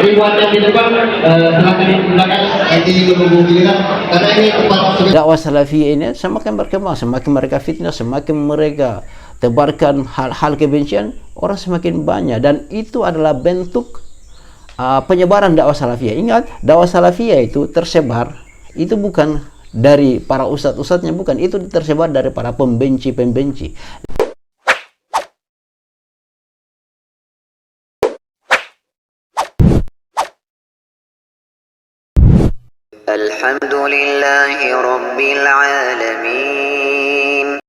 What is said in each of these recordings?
Ribuan yang di depan silakan di belakang ini menunggu giliran karena ini tempat dakwah salafiyah ini semakin berkembang, semakin mereka fitnah, semakin mereka tebarkan hal-hal kebencian, orang semakin banyak, dan itu adalah bentuk penyebaran dakwah salafiyah. Ingat, dakwah salafiyah itu tersebar, itu bukan dari para ustadz-ustadznya, bukan, itu tersebar dari para pembenci-pembenci. Alhamdulillahi Rabbil Alamin.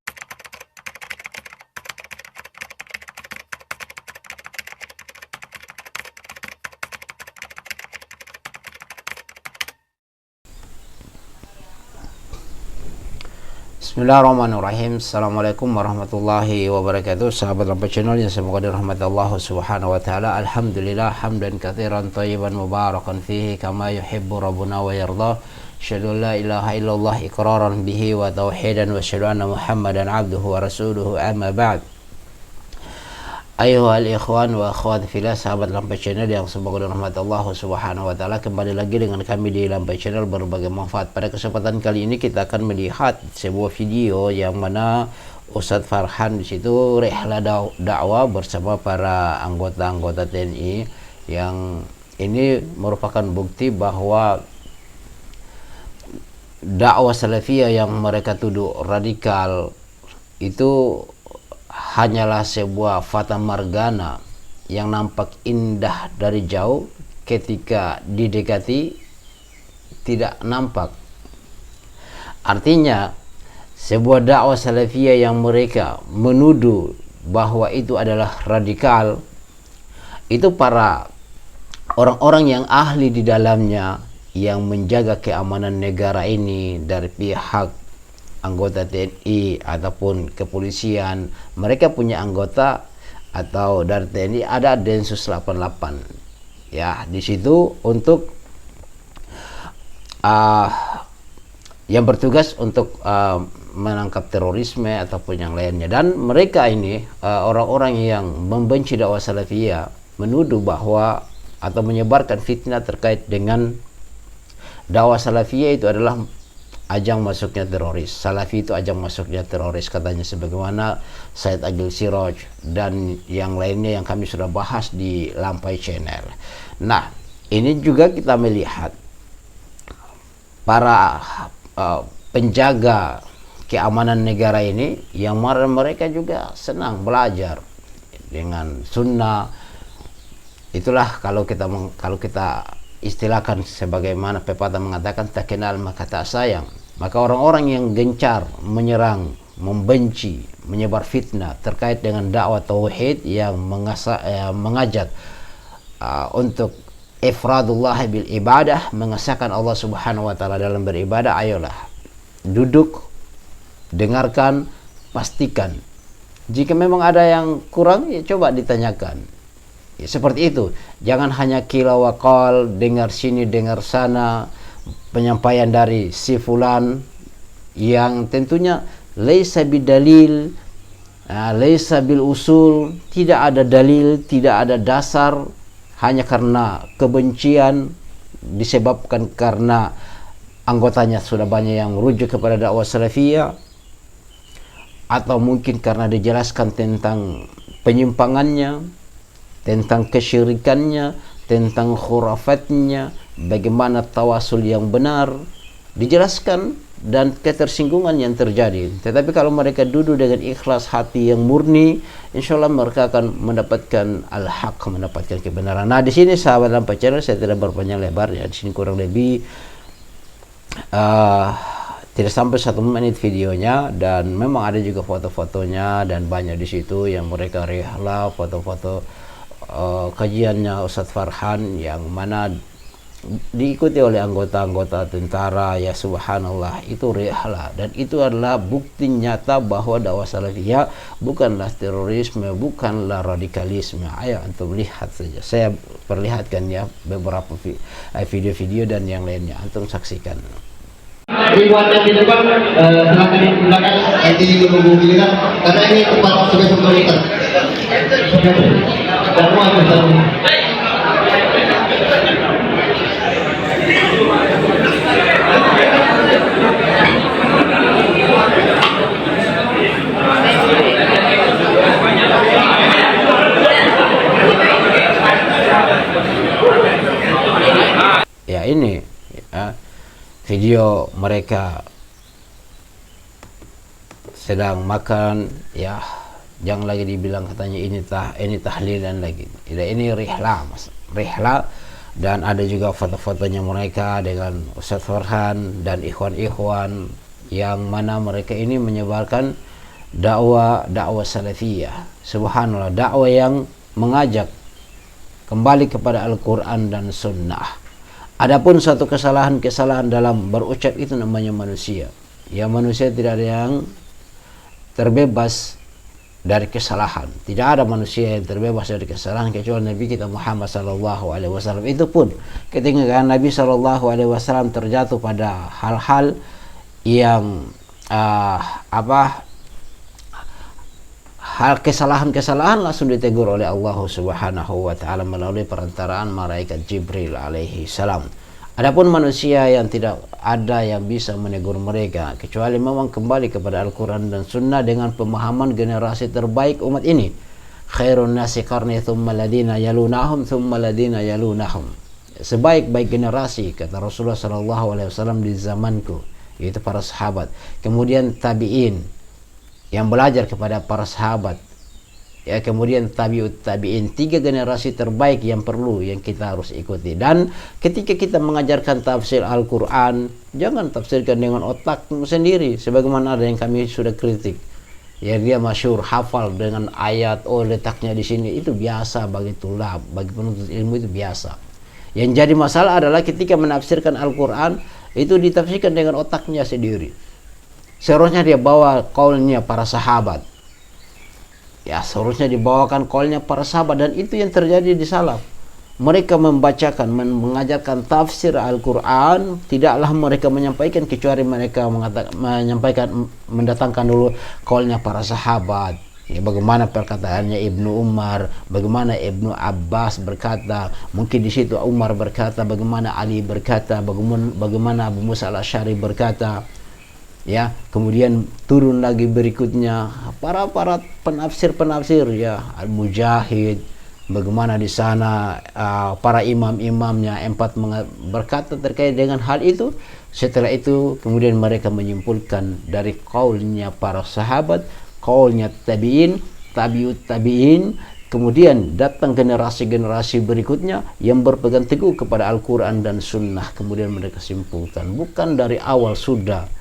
Bismillahirrahmanirrahim. Assalamualaikum warahmatullahi wabarakatuh. Sahabat Lampai Channel yang semoga dirahmati Allah subhanahu wa ta'ala. Alhamdulillah hamdan katsiran thayyiban mubarakan fihi kama yuhibbu rabbuna wa yardah. Asyhadu an la ilaha illallah iqraran bihi wa tauhidan wa asyhadu anna Muhammadan abduhu wa rasuluhu, amma ba'd. Ayuhal ikhwan wa akhwat fillah, sahabat Lampai Channel yang semoga dirahmati Allah subhanahu wa ta'ala. Kembali lagi dengan kami di Lampai Channel, berbagai manfaat. Pada kesempatan kali ini kita akan melihat sebuah video yang mana Ustadz Farhan di situ rihlah dakwah bersama para anggota-anggota TNI, yang ini merupakan bukti bahwa dakwah salafiyah yang mereka tuduh radikal itu hanyalah sebuah fata morgana yang nampak indah dari jauh, ketika didekati tidak nampak. Artinya sebuah dakwah salafiyah yang mereka menuduh bahwa itu adalah radikal, itu para orang-orang yang ahli di dalamnya, yang menjaga keamanan negara ini dari pihak anggota TNI ataupun kepolisian. Mereka punya anggota, atau dari TNI ada Densus 88 ya di situ untuk yang bertugas untuk menangkap terorisme ataupun yang lainnya. Dan mereka ini orang-orang yang membenci dakwah salafiyah menuduh bahwa atau menyebarkan fitnah terkait dengan dakwah salafiyah itu adalah ajang masuknya teroris. Salafi itu ajang masuknya teroris, katanya, sebagaimana Said Agil Siraj dan yang lainnya yang kami sudah bahas di Lampai Channel. Nah, ini juga kita melihat para penjaga keamanan negara ini, yang mereka juga senang belajar dengan sunnah. Itulah kalau kita istilahkan sebagaimana pepatah mengatakan, tak kenal maka tak sayang. Maka orang-orang yang gencar menyerang, membenci, menyebar fitnah terkait dengan dakwah tauhid yang mengajak untuk ifradullah bil ibadah, mengesahkan Allah subhanahu wa ta'ala dalam beribadah, ayolah duduk, dengarkan, pastikan. Jika memang ada yang kurang, ya coba ditanyakan. Ya, seperti itu. Jangan hanya kila wakal, dengar sini dengar sana, penyampaian dari si fulan yang tentunya laisa bidalil, laisa bil usul, tidak ada dalil, tidak ada dasar, hanya karena kebencian, disebabkan karena anggotanya sudah banyak yang merujuk kepada dakwah salafiyah, atau mungkin karena dijelaskan tentang penyimpangannya, tentang kesyirikannya, tentang khurafatnya, bagaimana tawasul yang benar dijelaskan, dan ketersinggungan yang terjadi. Tetapi kalau mereka duduk dengan ikhlas hati yang murni, insya Allah mereka akan mendapatkan al-haq, mendapatkan kebenaran. Nah, di sini sahabat Lampai Channel, saya tidak berpanjang lebar ya. Di sini kurang lebih tidak sampai 1 menit videonya, dan memang ada juga foto-fotonya, dan banyak di situ yang mereka rihlah foto-foto kajiannya Ustadz Farhan, yang mana diikuti oleh anggota-anggota tentara. Ya subhanallah, itu rihlah, dan itu adalah bukti nyata bahwa dakwah salafiyah bukanlah terorisme, bukanlah radikalisme. Ayo antum lihat saja, saya perlihatkan ya beberapa video-video dan yang lainnya, antum saksikan. ribuan yang di depan silakan di belakang ini menunggu giliran karena ini tempat sudah 1 meter. Dan ini ya, video mereka sedang makan, ya jangan lagi dibilang katanya ini tahlilan lagi. Ini rihla, mas, rihla. Dan ada juga foto-fotonya mereka dengan Ustaz Farhan dan ikhwan-ikhwan yang mana mereka ini menyebarkan dakwah salafiyah. Subhanallah, dakwah yang mengajak kembali kepada Al-Quran dan Sunnah. Adapun satu kesalahan dalam berucap itu namanya manusia. Ya, manusia tidak ada yang terbebas dari kesalahan. Tidak ada manusia yang terbebas dari kesalahan kecuali Nabi kita Muhammad sallallahu alaihi wasallam. Itu pun ketika Nabi sallallahu alaihi wasallam terjatuh pada hal-hal yang hal kesalahan langsung ditegur oleh Allah Subhanahu wa taala melalui perantaraan malaikat Jibril alaihi salam. Adapun manusia yang tidak ada yang bisa menegur mereka kecuali memang kembali kepada Al-Quran dan Sunnah dengan pemahaman generasi terbaik umat ini. Khairun nasi qarni thumma ladina yalunahum thumma ladina yalunahum. Sebaik-baik generasi kata Rasulullah SAW di zamanku, yaitu para sahabat. Kemudian tabi'in yang belajar kepada para sahabat. Ya, kemudian tabi'ut tabi'in, 3 generasi terbaik yang kita harus ikuti. Dan ketika kita mengajarkan tafsir Al-Quran, jangan tafsirkan dengan otakmu sendiri sebagaimana ada yang kami sudah kritik. Ya, dia masyhur hafal dengan ayat, letaknya di sini, itu biasa bagi tulab, bagi penuntut ilmu itu biasa. Yang jadi masalah adalah ketika menafsirkan Al-Quran itu ditafsirkan dengan otaknya sendiri. Seharusnya dia bawa qaulnya para sahabat. Ya, seharusnya dibawakan qaulnya para sahabat, dan itu yang terjadi di salaf. Mereka membacakan, mengajarkan tafsir Al-Quran, tidaklah mereka menyampaikan kecuali mereka mendatangkan dulu qaulnya para sahabat. Ya, bagaimana perkataannya Ibnu Umar, bagaimana Ibnu Abbas berkata, mungkin di situ Umar berkata, bagaimana Ali berkata, bagaimana Abu Musa al-Asy'ari berkata. Ya, kemudian turun lagi berikutnya para penafsir ya, Al-Mujahid, bagaimana di sana para imam-imamnya berkata terkait dengan hal itu. Setelah itu kemudian mereka menyimpulkan dari qaulnya para sahabat, qaulnya tabi'in, tabi'ut tabi'in, kemudian datang generasi-generasi berikutnya yang berpegang teguh kepada Al-Quran dan Sunnah, kemudian mereka simpulkan. Bukan dari awal sudah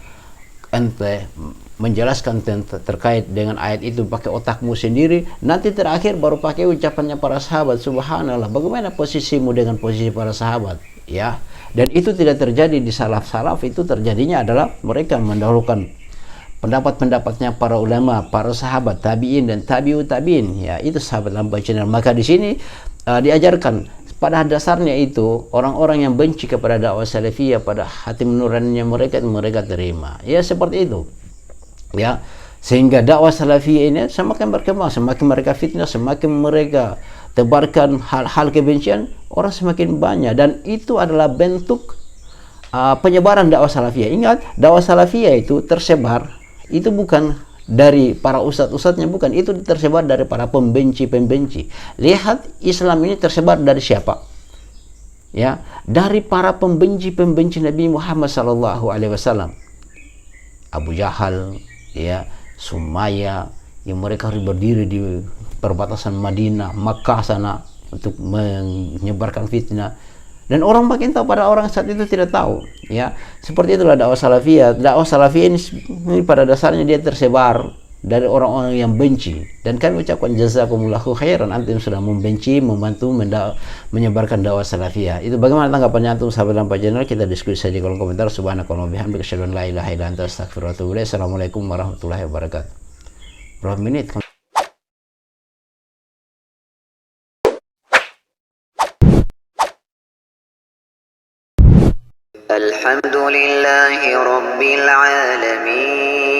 ente menjelaskan terkait dengan ayat itu pakai otakmu sendiri, nanti terakhir baru pakai ucapannya para sahabat. Subhanallah, bagaimana posisimu dengan posisi para sahabat? Ya, dan itu tidak terjadi di salaf. Itu terjadinya adalah mereka mendahulukan pendapat-pendapatnya para ulama, para sahabat, tabi'in dan tabi'ut tabi'in. Ya, itu sahabat lampai channel. Maka di sini diajarkan pada dasarnya itu orang-orang yang benci kepada dakwah salafiyah, pada hati nuraninya mereka terima. Ya, seperti itu. Ya, sehingga dakwah salafiyah ini semakin berkembang, semakin mereka fitnah, semakin mereka tebarkan hal-hal kebencian, orang semakin banyak, dan itu adalah bentuk penyebaran dakwah salafiyah. Ingat, dakwah salafiyah itu tersebar, itu bukan dari para ustadz-ustadznya, bukan, itu tersebar dari para pembenci-pembenci. Lihat Islam ini tersebar dari siapa? Ya, dari para pembenci-pembenci Nabi Muhammad SAW. Abu Jahal, ya, Sumayyah, yang mereka harus berdiri di perbatasan Madinah, Makkah sana untuk menyebarkan fitnah. Dan orang makin tahu, pada orang saat itu tidak tahu. Ya, seperti itulah dakwah salafiyah. Dakwah salafiyah ini pada dasarnya dia tersebar dari orang-orang yang benci. Dan kami ucapkan jazakumullahu khairan, antum sudah membenci, membantu menyebarkan dakwah salafiyah. Itu bagaimana tanggapannya antum sahabat lampai channel? Kita diskusi saja di kolom komentar. Subhanakallahumma bihamdika asyhadu an la ilaha illa anta astaghfiruka wa atubu ilaik. Assalamualaikum warahmatullahi wabarakatuh. Berapa menit? الحمد لله رب العالمين